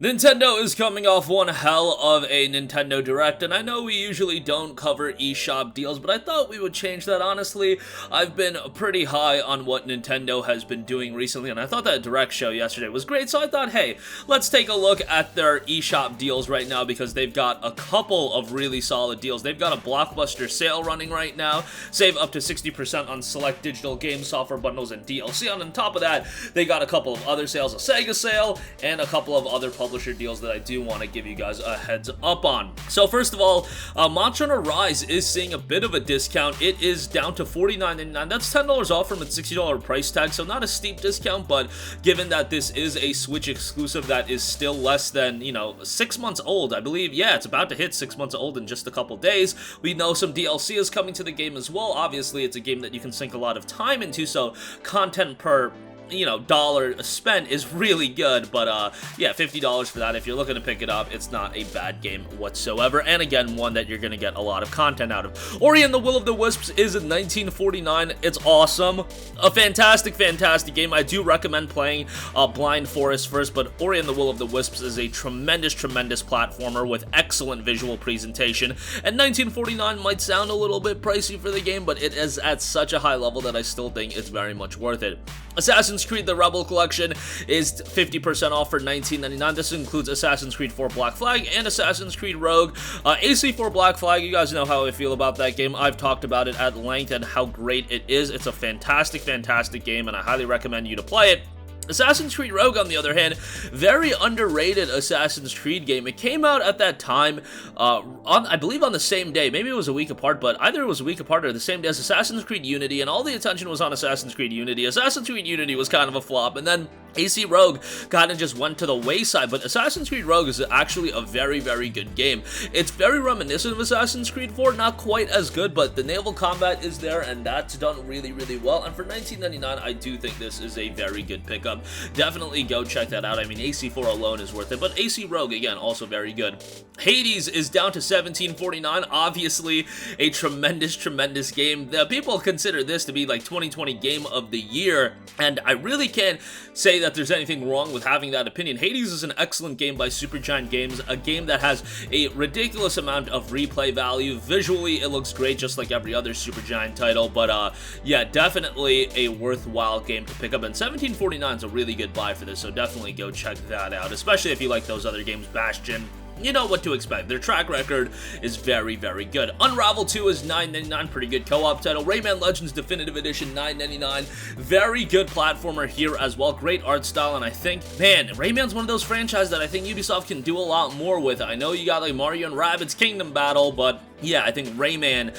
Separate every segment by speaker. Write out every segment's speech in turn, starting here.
Speaker 1: Nintendo is coming off one hell of a Nintendo Direct, and I know we usually don't cover eShop deals, but I thought we would change that. Honestly, I've been pretty high on what Nintendo has been doing recently, and I thought that Direct show yesterday was great, so I thought, hey, let's take a look at their eShop deals right now, because they've got a couple of really solid deals. They've got a blockbuster sale running right now, save up to 60% on select digital game software bundles and DLC, and on top of that, they got a couple of other sales, a Sega sale, and a couple of other publisher deals that I do want to give you guys a heads up on. So first of all, Monster Hunter Rise is seeing a bit of a discount. It is down to $49.99. That's $10 off from its $60 price tag, so not a steep discount, but given that this is a Switch exclusive that is still less than, 6 months old, I believe, yeah, it's about to hit 6 months old in just a couple days. We know some DLC is coming to the game as well. Obviously, it's a game that you can sink a lot of time into, so content per dollar spent is really good, but yeah, $50 for that. If you're looking to pick it up, it's not a bad game whatsoever, and again, one that you're gonna get a lot of content out of. Ori and the Will of the Wisps is in $19.49. It's awesome, a fantastic game. I do recommend playing Blind Forest first, but Ori and the Will of the Wisps is a tremendous platformer with excellent visual presentation, and $19.49 might sound a little bit pricey for the game, but it is at such a high level that I still think it's very much worth it. Assassin's Creed The Rebel Collection is 50% off for $19.99. This includes Assassin's Creed 4 Black Flag and Assassin's Creed Rogue. AC4 Black Flag, you guys know how I feel about that game. I've talked about it at length and how great it is. It's a fantastic game, and I highly recommend you to play it. Assassin's Creed Rogue, on the other hand, very underrated Assassin's Creed game. It came out at that time, I believe on the same day, maybe it was a week apart, but either it was a week apart or the same day as Assassin's Creed Unity, and all the attention was on Assassin's Creed Unity. Assassin's Creed Unity was kind of a flop, and then AC Rogue kind of just went to the wayside, but Assassin's Creed Rogue is actually a very good game. It's very reminiscent of Assassin's Creed 4, not quite as good, but the naval combat is there, and that's done really well, and for $19.99, I do think this is a very good pickup. Definitely go check that out. I mean, AC4 alone is worth it, but AC Rogue, again, also very good. Hades is down to $17.49, obviously a tremendous game. People consider this to be like 2020 Game of the Year, and I really can't say that there's anything wrong with having that opinion. Hades is an excellent game by Supergiant Games, a game that has a ridiculous amount of replay value. Visually, it looks great just like every other Supergiant title, but yeah, definitely a worthwhile game to pick up, and $17.49 is a really good buy for this, so definitely go check that out, especially if you like those other games, Bastion. You know what to expect. Their track record is very good. Unravel 2 is $9.99, pretty good co-op title. Rayman Legends Definitive Edition, $9.99. Very good platformer here as well. Great art style, and I think, man, Rayman's one of those franchises that I think Ubisoft can do a lot more with. I know you got like Mario and Rabbids Kingdom Battle, but yeah, I think Rayman,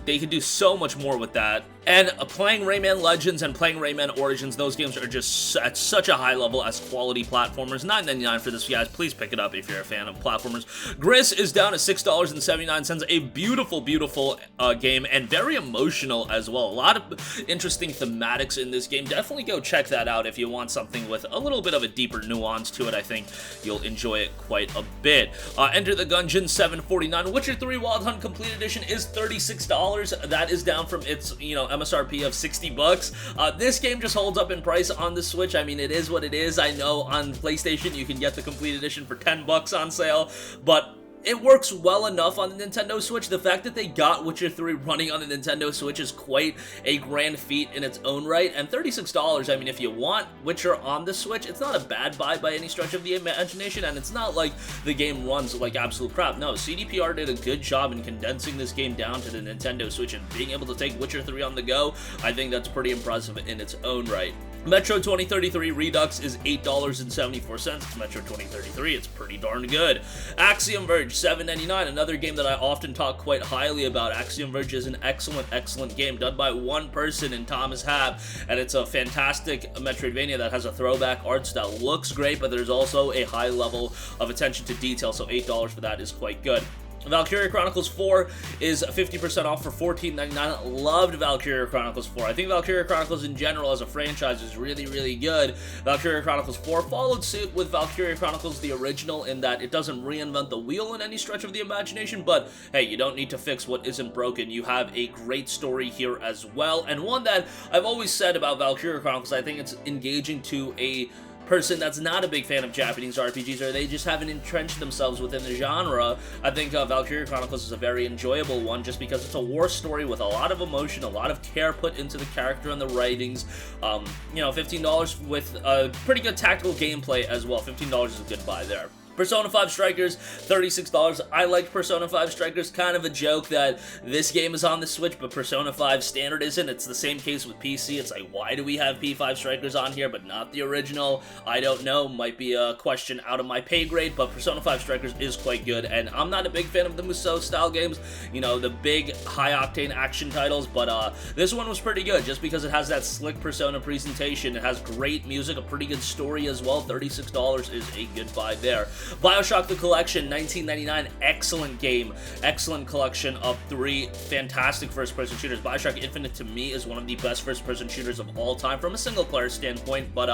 Speaker 1: they could do so much more with that. And playing Rayman Legends and playing Rayman Origins, those games are just at such a high level as quality platformers. $9.99 for this, guys. Please pick it up if you're a fan of platformers. Gris is down to $6.79. A beautiful game, and very emotional as well. A lot of interesting thematics in this game. Definitely go check that out if you want something with a little bit of a deeper nuance to it. I think you'll enjoy it quite a bit. Enter the Gungeon, $7.49. Witcher 3 Wild Hunt Complete Edition is $36. That is down from its, MSRP of $60. This game just holds up in price on the Switch. I mean, it is what it is. I know on PlayStation you can get the Complete Edition for $10 on sale, but it works well enough on the Nintendo Switch. The fact that they got Witcher 3 running on the Nintendo Switch is quite a grand feat in its own right, and $36, I mean, if you want Witcher on the Switch, it's not a bad buy by any stretch of the imagination, and it's not like the game runs like absolute crap. No, CDPR did a good job in condensing this game down to the Nintendo Switch, and being able to take Witcher 3 on the go, I think that's pretty impressive in its own right. Metro 2033 Redux is $8.74. It's Metro 2033. It's pretty darn good. Axiom Verge, $7.99. Another game that I often talk quite highly about. Axiom Verge is an excellent game done by one person in Thomas Hab, and it's a fantastic Metroidvania that has a throwback art style. Looks great, but there's also a high level of attention to detail, so $8 for that is quite good. Valkyria Chronicles 4 is 50% off for $14.99. Loved Valkyria Chronicles 4. I think Valkyria Chronicles in general as a franchise is really good. Valkyria Chronicles 4 followed suit with Valkyria Chronicles the original in that it doesn't reinvent the wheel in any stretch of the imagination, but hey, you don't need to fix what isn't broken. You have a great story here as well, and one that I've always said about Valkyria Chronicles, I think it's engaging to a person that's not a big fan of Japanese RPGs, or they just haven't entrenched themselves within the genre, I think Valkyria Chronicles is a very enjoyable one, just because it's a war story with a lot of emotion, a lot of care put into the character and the writings. You know, $15 with a pretty good tactical gameplay as well. $15 is a good buy there. Persona 5 Strikers, $36. I liked Persona 5 Strikers. Kind of a joke that this game is on the Switch, but Persona 5 Standard isn't. It's the same case with PC. It's like, why do we have P5 Strikers on here, but not the original? I don't know. Might be a question out of my pay grade, but Persona 5 Strikers is quite good, and I'm not a big fan of the Musou-style games, you know, the big, high-octane action titles, but this one was pretty good, just because it has that slick Persona presentation. It has great music, a pretty good story as well. $36 is a good buy there. Bioshock the Collection, $19.99, excellent game, excellent collection of 3 fantastic first-person shooters. Bioshock Infinite, to me, is one of the best first-person shooters of all time from a single-player standpoint, but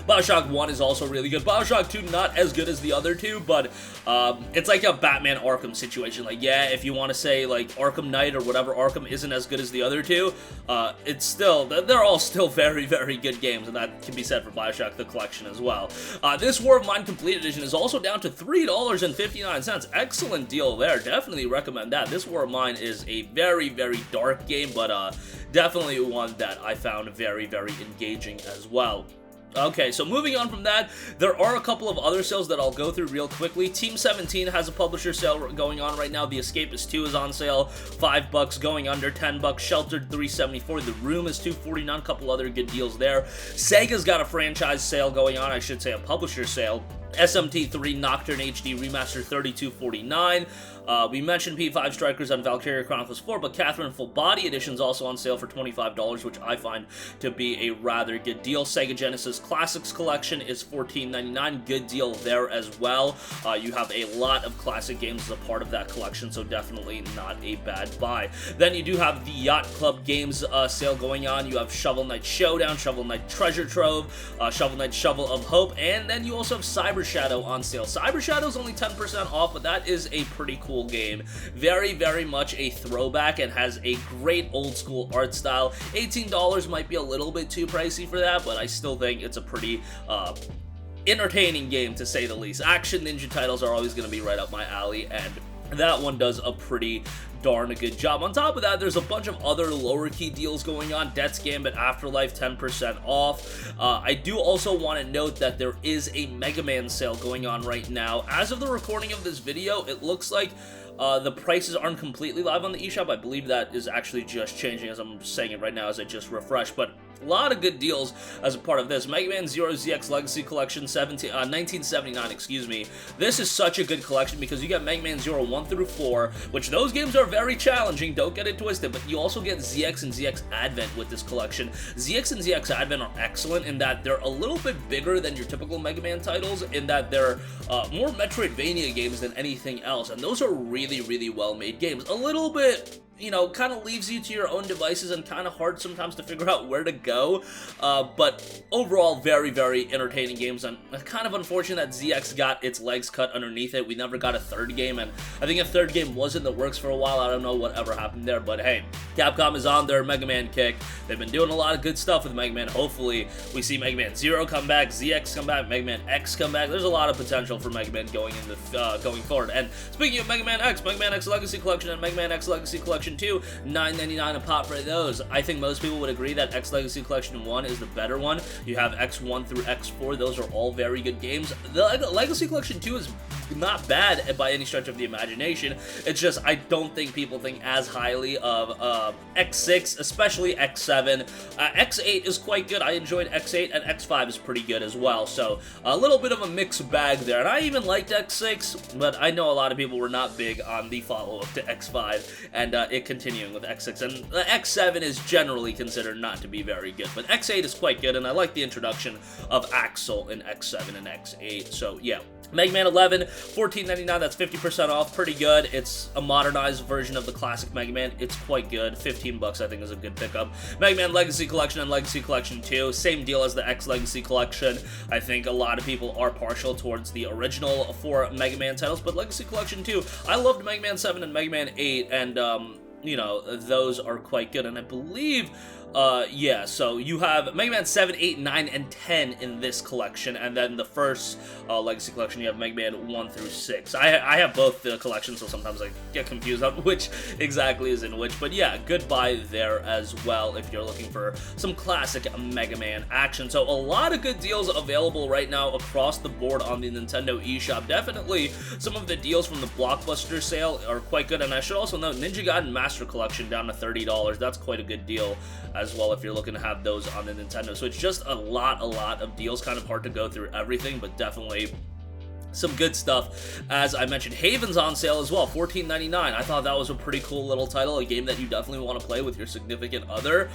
Speaker 1: Bioshock 1 is also really good. Bioshock 2, not as good as the other two, but it's like a Batman Arkham situation. Like, yeah, if you want to say, like, Arkham Knight or whatever Arkham isn't as good as the other two, it's still, they're all still very, very good games, and that can be said for Bioshock the Collection as well. This War of Mine Complete Edition is also down to $3.59. Excellent deal there. Definitely recommend that. This War of Mine is a very, very dark game, but definitely one that I found very, very engaging as well. Okay, so moving on from that, there are a couple of other sales that I'll go through real quickly. Team 17 has a publisher sale going on right now. The Escapist 2 is on sale, $5, going under $10. Sheltered, $3.74. The Room is $2.49. A couple other good deals there. Sega's got a franchise sale going on, I should say a publisher sale. SMT 3 Nocturne HD Remaster, $32.49. We mentioned P5 Strikers on Valkyria Chronicles 4, but Catherine Full Body Edition is also on sale for $25, which I find to be a rather good deal. Sega Genesis Classics Collection is $14.99. Good deal there as well. You have a lot of classic games as a part of that collection, so definitely not a bad buy. Then you do have the Yacht Club Games sale going on. You have Shovel Knight Showdown, Shovel Knight Treasure Trove, Shovel Knight Shovel of Hope, and then you also have Cyber Shadow on sale. Cyber Shadow is only 10% off, but that is a pretty cool game. Very, very much a throwback and has a great old school art style. $18 might be a little bit too pricey for that, but I still think it's a pretty entertaining game, to say the least. Action ninja titles are always going to be right up my alley, and that one does a pretty darn a good job. On top of that, there's a bunch of other lower key deals going on. Death's Gambit Afterlife, 10% off. I do also want to note that there is a Mega Man sale going on right now. As of the recording of this video, it looks like the prices aren't completely live on the eShop. I believe that is actually just changing as I'm saying it right now as I just refreshed, but a lot of good deals as a part of this. Mega Man Zero ZX Legacy Collection, 1979, excuse me. This is such a good collection because you get Mega Man Zero 1 through 4, which those games are very challenging, don't get it twisted, but you also get ZX and ZX Advent with this collection. ZX and ZX Advent are excellent in that they're a little bit bigger than your typical Mega Man titles, in that they're more Metroidvania games than anything else, and those are really, really well-made games. A little bit, you know, kind of leaves you to your own devices and kind of hard sometimes to figure out where to go, but overall very, very entertaining games, and kind of unfortunate that ZX got its legs cut underneath it. We never got a third game, and I think a third game was in the works for a while. I don't know whatever happened there, but hey, Capcom is on their Mega Man kick. They've been doing a lot of good stuff with Mega Man. Hopefully we see Mega Man Zero come back, ZX come back, Mega Man X come back. There's a lot of potential for Mega Man going forward. And speaking of Mega Man X Legacy Collection and Mega Man X Legacy Collection 2, $9.99 a pop for those. I think most people would agree that X Legacy Collection 1 is the better one. You have X1 through X4. Those are all very good games. The Legacy Collection 2 is not bad by any stretch of the imagination. It's just I don't think people think as highly of X6, especially X7. X8 is quite good. I enjoyed X8, and X5 is pretty good as well. So a little bit of a mixed bag there. And I even liked X6, but I know a lot of people were not big on the follow-up to X5 and it continuing with X6. And X7 is generally considered not to be very good, but X8 is quite good, and I like the introduction of Axel in X7 and X8. So yeah. Mega Man 11, $14.99, that's 50% off, pretty good. It's a modernized version of the classic Mega Man. It's quite good. $15 I think is a good pickup. Mega Man Legacy Collection and Legacy Collection 2, same deal as the X Legacy Collection. I think a lot of people are partial towards the original 4 Mega Man titles, but Legacy Collection 2, I loved Mega Man 7 and Mega Man 8, and you know, those are quite good, and I believe Yeah, so you have Mega Man 7, 8, 9, and 10 in this collection, and then the first Legacy collection, you have Mega Man 1 through 6. I have both the collections, so sometimes I get confused on which exactly is in which, but yeah, goodbye there as well if you're looking for some classic Mega Man action. So a lot of good deals available right now across the board on the Nintendo eShop. Definitely some of the deals from the Blockbuster sale are quite good, and I should also note Ninja Gaiden Master Collection down to $30. That's quite a good deal as well if you're looking to have those on the Nintendo. So it's just a lot of deals. Kind of hard to go through everything, but definitely some good stuff. As I mentioned, Haven's on sale as well, $14.99. I thought that was a pretty cool little title, a game that you definitely want to play with your significant other.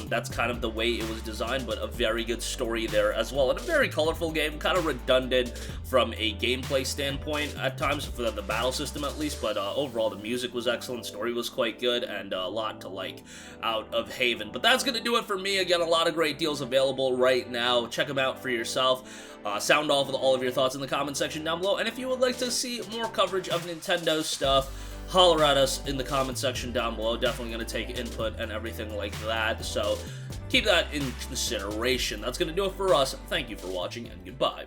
Speaker 1: That's kind of the way it was designed, but a very good story there as well, and a very colorful game, kind of redundant from a gameplay standpoint at times, for the battle system at least, but overall the music was excellent, story was quite good, and a lot to like out of Haven. But that's going to do it for me. Again, a lot of great deals available right now. Check them out for yourself. Sound off with all of your thoughts in the comment section down below, and if you would like to see more coverage of Nintendo stuff, holler at us in the comment section down below. Definitely going to take input and everything like that, so keep that in consideration. That's going to do it for us. Thank you for watching, and goodbye.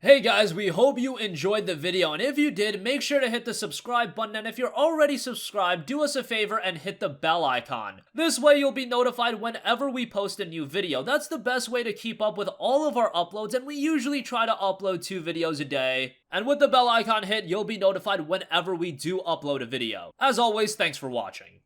Speaker 1: Hey guys, we hope you enjoyed the video, and if you did, make sure to hit the subscribe button, and if you're already subscribed, do us a favor and hit the bell icon. This way you'll be notified whenever we post a new video. That's the best way to keep up with all of our uploads, and we usually try to upload 2 videos a day. And with the bell icon hit, you'll be notified whenever we do upload a video. As always, thanks for watching.